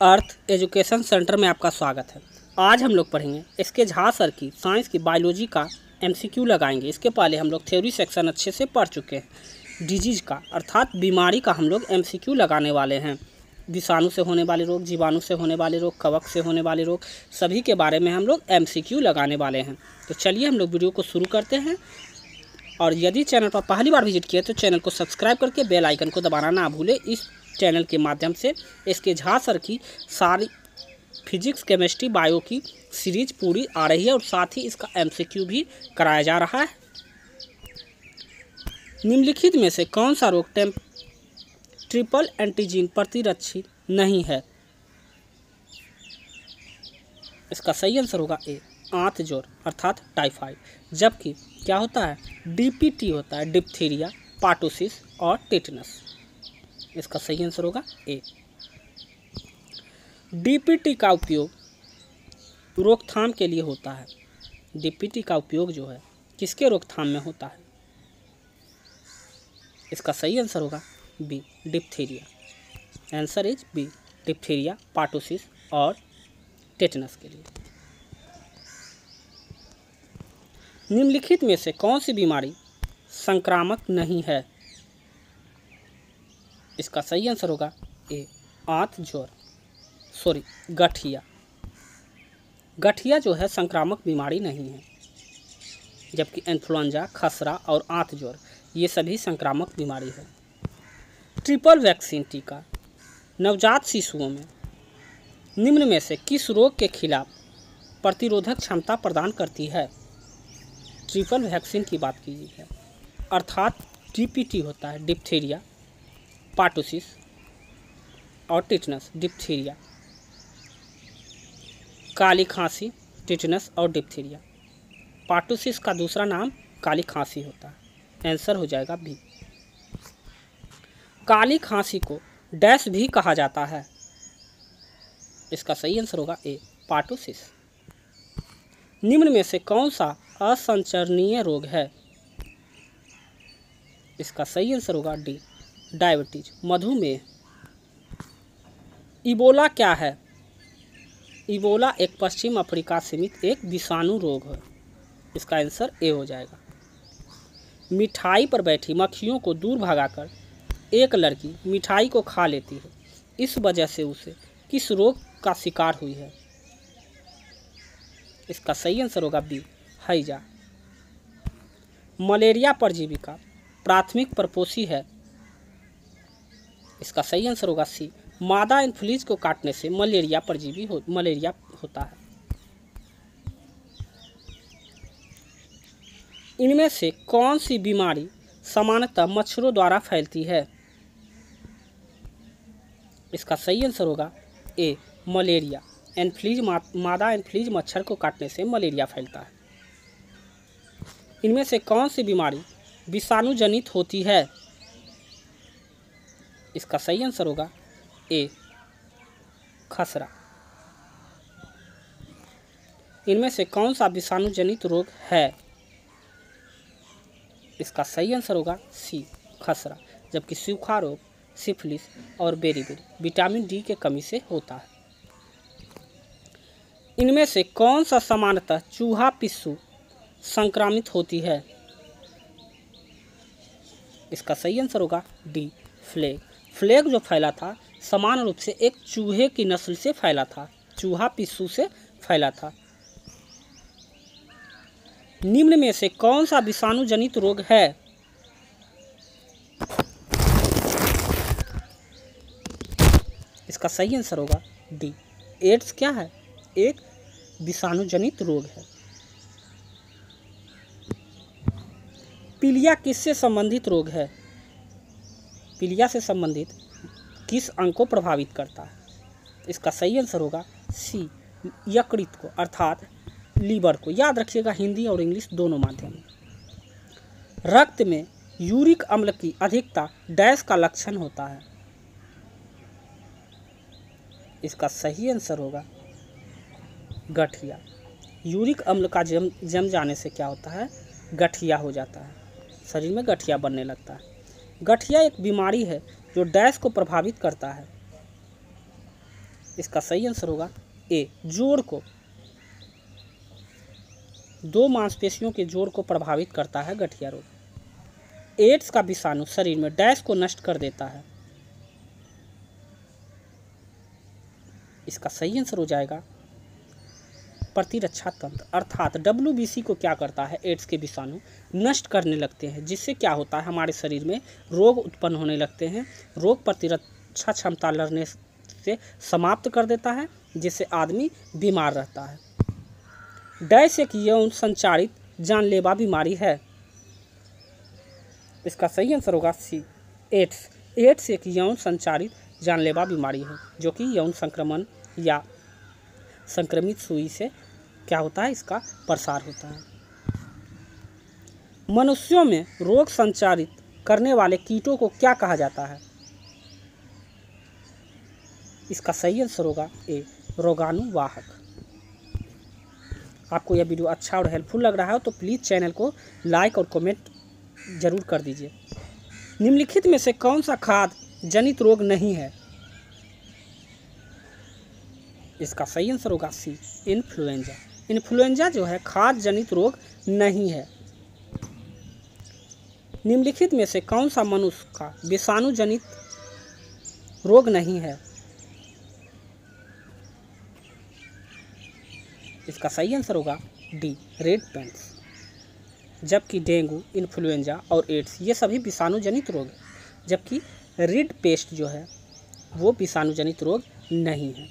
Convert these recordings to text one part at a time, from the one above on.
अर्थ education centre में आपका स्वागत है। आज हम लोग पढ़ेंगे एसके झा सर की साइंस की बायोलॉजी का एमसीक्यू लगाएंगे। इसके पहले हम लोग थ्योरी सेक्शन अच्छे से पढ़ चुके हैं। डिजीज का अर्थात बीमारी का हम लोग एमसीक्यू लगाने वाले हैं। विषाणु से होने वाले रोग, जीवाणु से होने वाले रोग, कवक से होने वाले रोग, सभी के बारे में हम लोग एमसीक्यू लगाने वाले हैं। तो चलिए हम लोग वीडियो को शुरू करते हैं। और यदि चैनल पर पहली बार विजिट किए तो चैनल को सब्सक्राइब करके बेल आइकन को दबाना ना भूले। इस चैनल के माध्यम से एसके झा सर की सारी फिजिक्स, केमिस्ट्री, बायो की सीरीज पूरी आ रही है और साथ ही इसका एमसीक्यू भी कराया जा रहा है। निम्नलिखित में से कौन सा रोग ट्रिपल एंटीजन प्रतिरक्षी नहीं है? इसका सही आंसर होगा ए, आंत जोर अर्थात टाइफाइड। जबकि क्या होता है? डीपीटी होता है, डिप्थीरिया, पार्टोसिस और टेटनस। इसका सही आंसर होगा ए। डीपीटी का उपयोग रोकथाम के लिए होता है। डीपीटी का उपयोग जो है किसके रोकथाम में होता है? इसका सही आंसर होगा B, diphtheria. Answer is B, diphtheria, pertussis और टेटनस के लिए। निम्नलिखित में से कौन सी बीमारी संक्रामक नहीं है? इसका सही आंसर होगा ए, आंत जोर, गठिया। गठिया जो है संक्रामक बीमारी नहीं है। जबकि इन्फ्लुएंजा, खसरा और आंत जोर ये सभी संक्रामक बीमारी है। ट्रिपल वैक्सीन टीका नवजात शिशुओं में निम्न में से किस रोग के खिलाफ प्रतिरोधक क्षमता प्रदान करती है? ट्रिपल वैक्सीन की बात की है अर्थात डीपीटी होता है, डिप्थीरिया, पार्टोसिस और टेटनस। डिप्थीरिया, काली खांसी, टेटनस और डिप्थीरिया। पार्टोसिस का दूसरा नाम काली खांसी होता है। आंसर हो जाएगा बी। काली खांसी को डैश भी कहा जाता है। इसका सही आंसर होगा ए, पार्टोसिस। निम्न में से कौन सा असंचरणीय रोग है? इसका सही आंसर होगा डी, डायबिटीज, मधुमेह। इबोला क्या है? इबोला एक पश्चिम अफ्रीका सीमित एक विषाणु रोग है। इसका आंसर ए हो जाएगा। मिठाई पर बैठी मक्खियों को दूर भगाकर एक लड़की मिठाई को खा लेती है। इस वजह से उसे किस रोग का शिकार हुई है? इसका सही आंसर होगा बी, हैजा। मलेरिया परजीवी का प्राथमिक परपोषी है। इसका सही आंसर होगा सी, मादा एनोफिलीज को काटने से मलेरिया परजीवी मलेरिया होता है। इनमें से कौन सी बीमारी सामान्यतः मच्छरों द्वारा फैलती है? इसका सही आंसर होगा ए, मलेरिया। एनोफिलीज मादा एनोफिलीज मच्छर को काटने से मलेरिया फैलता है। इनमें से कौन सी बीमारी विषाणु जनित होती है? इसका सही आंसर होगा ए, खसरा। इनमें से कौन सा विषाणु जनित रोग है? इसका सही आंसर होगा सी, खसरा। जबकि सूखा रोग, सिफिलिस और बेरीबेरी विटामिन डी के कमी से होता है। इनमें से कौन सा सामान्यतः चूहा पिस्सू संक्रामित होती है? इसका सही आंसर होगा डी, फ्लेग। फ्लेग जो फैला था समान रूप से एक चूहे की नस्ल से फैला था, चूहा पिस्सू से फैला था। निम्न में से कौन सा विषाणु जनित रोग है? इसका सही आंसर होगा डी, एड्स क्या है? एक विषाणु जनित रोग है। पीलिया किससे संबंधित रोग है? पीलिया से संबंधित किस अंग को प्रभावित करता है? इसका सही आंसर होगा सी, यकृत को अर्थात लीवर को। याद रखिएगा हिंदी और इंग्लिश दोनों माध्यम में। रक्त में यूरिक अम्ल की अधिकता डैश का लक्षण होता है। इसका सही आंसर होगा गठिया। यूरिक अम्ल का जम जाने से क्या होता है? गठिया हो जाता है, शरीर में गठिया बनने लगता है। गठिया एक बीमारी है जो डैश को प्रभावित करता है। इसका सही आंसर होगा ए, जोड़ को, दो मांसपेशियों के जोड़ को प्रभावित करता है गठिया रोग। एड्स का विषाणु शरीर में डैश को नष्ट कर देता है। इसका सही आंसर हो जाएगा प्रतिरक्षा तंत्र, अर्थात WBC को क्या करता है, एड्स के विषाणु नष्ट करने लगते हैं, जिससे क्या होता है, हमारे शरीर में रोग उत्पन्न होने लगते हैं। रोग प्रतिरक्षा क्षमता लड़ने से समाप्त कर देता है, जिससे आदमी बीमार रहता है। डैश एक यौन संचारित जानलेवा बीमारी है। इसका सही आंसर होगा सी, एड्स। एड्स एक यौन संचारित जानलेवा बीमारी है, जो कि यौन संक्रमण या संक्रमित सुई से क्या होता है, इसका प्रसार होता है। मनुष्यों में रोग संचारित करने वाले कीटों को क्या कहा जाता है? इसका सही आंसर होगा ए, रोगाणुवाहक। आपको यह वीडियो अच्छा और हेल्पफुल लग रहा है तो प्लीज़ चैनल को लाइक और कमेंट जरूर कर दीजिए। निम्नलिखित में से कौन सा खाद्य जनित रोग नहीं है? इसका सही आंसर होगा सी, इन्फ्लुएंजा। इन्फ्लुएंजा जो है खाद्य जनित रोग नहीं है। निम्नलिखित में से कौन सा मनुष्य का विषाणु जनित रोग नहीं है? इसका सही आंसर होगा डी, रेड पैंट्स। जबकि डेंगू, इन्फ्लुएंजा और एड्स ये सभी विषाणु जनित रोग हैं, जबकि रेड पेस्ट जो है वो विषाणु जनित रोग नहीं है।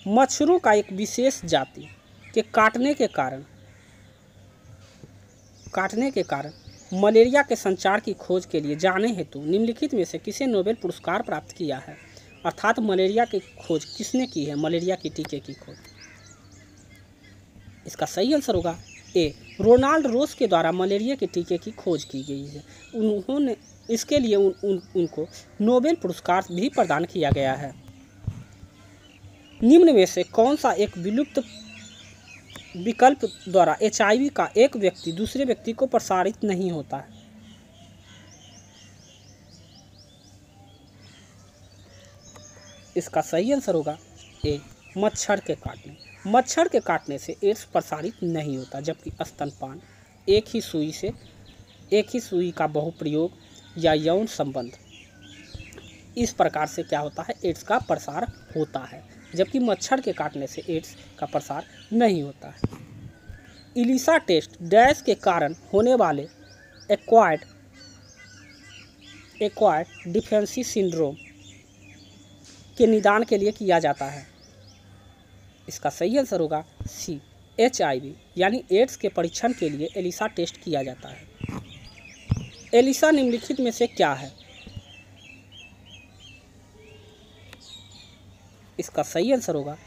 मच्छरों का एक विशेष जाति के काटने के कारण मलेरिया के संचार की खोज के लिए जाने हेतु निम्नलिखित में से किसे नोबेल पुरस्कार प्राप्त किया है? अर्थात मलेरिया की खोज किसने की है, मलेरिया की टीके की खोज? इसका सही आंसर होगा ए, रोनाल्ड रोस के द्वारा मलेरिया के टीके की खोज की गई है। उन्होंने इसके लिए उनको नोबेल पुरस्कार भी प्रदान किया गया है। निम्न में से कौन सा एक विलुप्त विकल्प द्वारा HIV का एक व्यक्ति दूसरे व्यक्ति को प्रसारित नहीं होता है? इसका सही आंसर होगा ए, मच्छर के काटने। मच्छर के काटने से एड्स प्रसारित नहीं होता, जबकि स्तनपान, एक ही सुई का बहुप्रयोग या यौन संबंध, इस प्रकार से क्या होता है, एड्स का प्रसार होता है, जबकि मच्छर के काटने से एड्स का प्रसार नहीं होता है। इलिसा टेस्ट डैश के कारण होने वाले एक्वायर्ड डिफेंसी सिंड्रोम के निदान के लिए किया जाता है। इसका सही आंसर होगा सी, HIV यानी एड्स के परीक्षण के लिए एलिसा टेस्ट किया जाता है। एलिसा निम्नलिखित में से क्या है? इसका सही आंसर होगा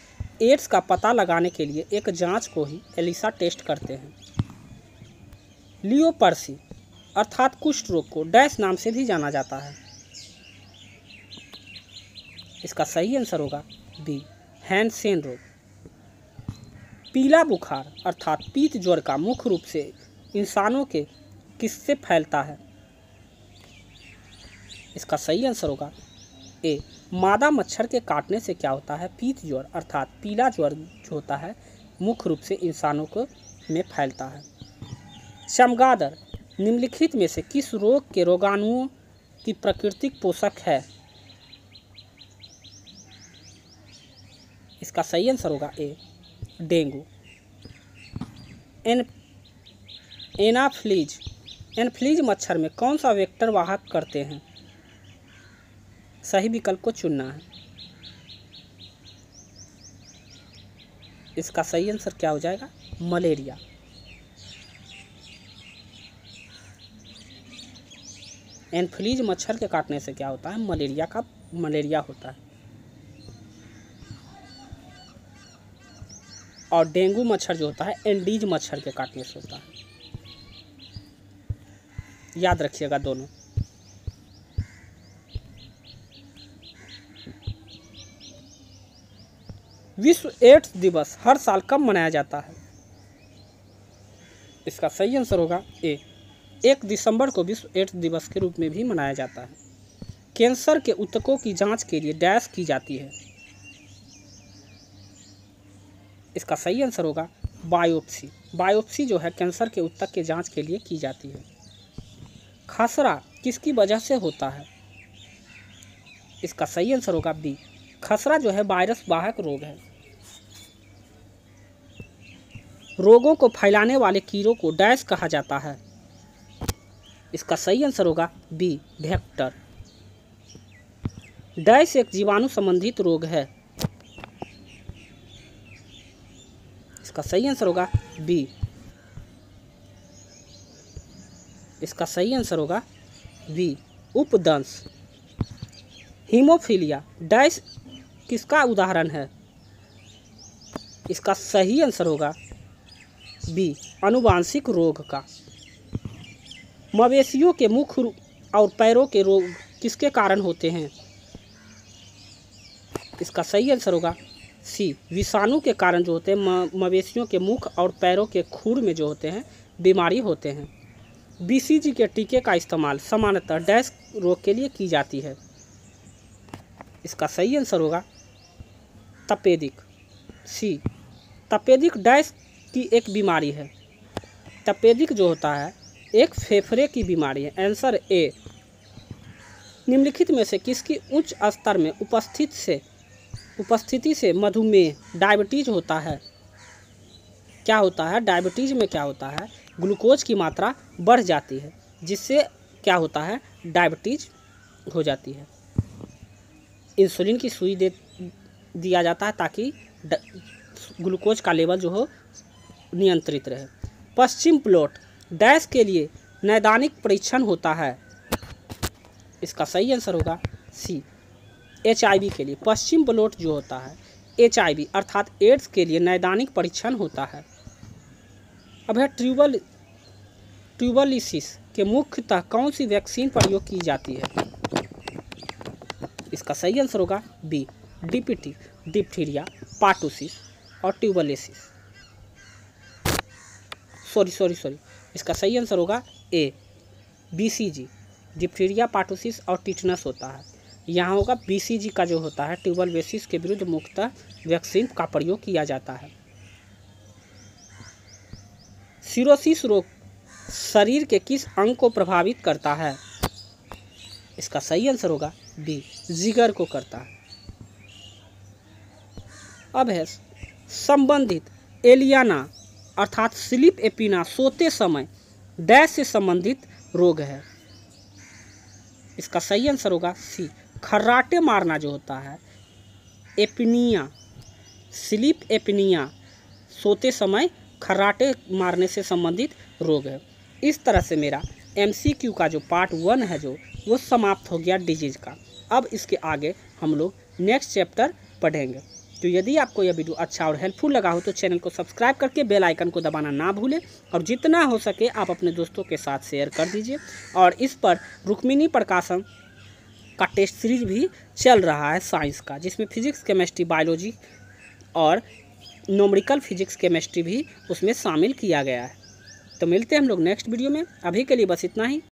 एड्स का पता लगाने के लिए एक जांच को ही एलिसा टेस्ट करते हैं। लियोपर्सी अर्थात कुष्ठ रोग को डैश नाम से भी जाना जाता है। इसका सही आंसर होगा बी, हैंसेन रोग। पीला बुखार अर्थात पीत ज्वर का मुख्य रूप से इंसानों के किससे फैलता है? इसका सही आंसर होगा ए, मादा मच्छर के काटने से क्या होता है, पीत ज्वर अर्थात पीला ज्वर जो होता है मुख्य रूप से इंसानों को में फैलता है। चमगादड़ निम्नलिखित में से किस रोग के रोगाणुओं की प्राकृतिक पोषक है? इसका सही आंसर होगा ए, डेंगू। एनाफ्लीज मच्छर में कौन सा वेक्टर वाहक करते हैं? सही विकल्प को चुनना है। इसका सही आंसर क्या हो जाएगा, मलेरिया। एनाफ्लीज मच्छर के काटने से क्या होता है, मलेरिया होता है। और डेंगू मच्छर जो होता है एंडीज मच्छर के काटने से होता है। याद रखिएगा दोनों। विश्व एड्स दिवस हर साल कब मनाया जाता है? इसका सही आंसर होगा ए, 1 दिसंबर को विश्व एड्स दिवस के रूप में भी मनाया जाता है। कैंसर के ऊतकों की जांच के लिए डैश की जाती है। इसका सही आंसर होगा बायोप्सी। बायोप्सी जो है कैंसर के ऊतक के जांच के लिए की जाती है। खसरा किसकी वजह से होता है? इसका सही आंसर होगा बी। खसरा जो है वायरस वाहक रोग है। रोगों को फैलाने वाले कीड़ों को डैश कहा जाता है। इसका सही आंसर होगा बी, वेक्टर। डैश एक जीवाणु संबंधित रोग है। इसका सही आंसर होगा बी। इसका सही आंसर होगा बी, उपदंश। हीमोफीलिया डैश किसका उदाहरण है? इसका सही आंसर होगा बी, आनुवांशिक रोग का। मवेशियों के मुख और पैरों के रोग किसके कारण होते हैं? इसका सही आंसर होगा सी, विषाणु के कारण जो होते हैं मवेशियों के मुख और पैरों के खुर में जो होते हैं बीमारी होते हैं। बीसीजी के टीके का इस्तेमाल सामान्यतः डैश रोग के लिए की जाती है। इसका सही आंसर होगा तपेदिक, सी। तपेदिक डैश की एक बीमारी है। तपेदिक जो होता है एक फेफड़े की बीमारी है। Answer A. निम्नलिखित में से किसकी उच्च स्तर में उपस्थिति से मधुमेह डायबिटीज होता है? क्या होता है? डायबिटीज में क्या होता है? ग्लूकोज की मात्रा बढ़ जाती है, जिससे क्या होता है? डायबिटीज हो जाती है। इंसुलिन की सुई दिया जाता है ताकि ग्लूकोज का लेवल जो हो नियंत्रित रहे। पश्चिम प्लॉट डैश के लिए नैदानिक परीक्षण होता है। इसका सही आंसर होगा सी, HIV के लिए। पश्चिम प्लॉट जो होता है HIV अर्थात एड्स के लिए नैदानिक परीक्षण होता है। अब है ट्यूबरकुलोसिस के मुख्यतः कौन सी वैक्सीन प्रयोग की जाती है? इसका सही आंसर होगा बी, DPT, डिप्थीरिया, पार्टुसिस और ट्यूबरकुलोसिस। सॉरी इसका सही आंसर होगा ए, BCG, डिप्थीरिया, पार्टुसिस और टिटनस होता है। यहाँ होगा BCG का जो होता है ट्यूबरकुलोसिस के विरुद्ध मुख्यतः वैक्सीन का प्रयोग किया जाता है। सिरोसिस रोग शरीर के किस अंग को प्रभावित करता है? इसका सही आंसर होगा बी, जिगर को करता है। अब है संबंधित एलियाना अर्थात स्लीप एपीना सोते समय डैश से संबंधित रोग है। इसका सही आंसर होगा सी, खर्राटे मारना जो होता है एपनिया, स्लीप एपनिया सोते समय खर्राटे मारने से संबंधित रोग है। इस तरह से मेरा MCQ का जो पार्ट 1 है जो वो समाप्त हो गया डिजीज का। अब इसके आगे हम लोग नेक्स्ट चैप्टर पढ़ेंगे। तो यदि आपको यह वीडियो अच्छा और हेल्पफुल लगा हो तो चैनल को सब्सक्राइब करके बेल आइकन को दबाना ना भूलें और जितना हो सके आप अपने दोस्तों के साथ शेयर कर दीजिए। और इस पर रुक्मिणी प्रकाशन का टेस्ट सीरीज भी चल रहा है साइंस का, जिसमें फिजिक्स, केमिस्ट्री, बायोलॉजी और न्यूमेरिकल फिजिक्स, केमिस्ट्री भी उसमें शामिल किया गया है। तो मिलते हैं हम लोग नेक्स्ट वीडियो में। अभी के लिए बस इतना ही।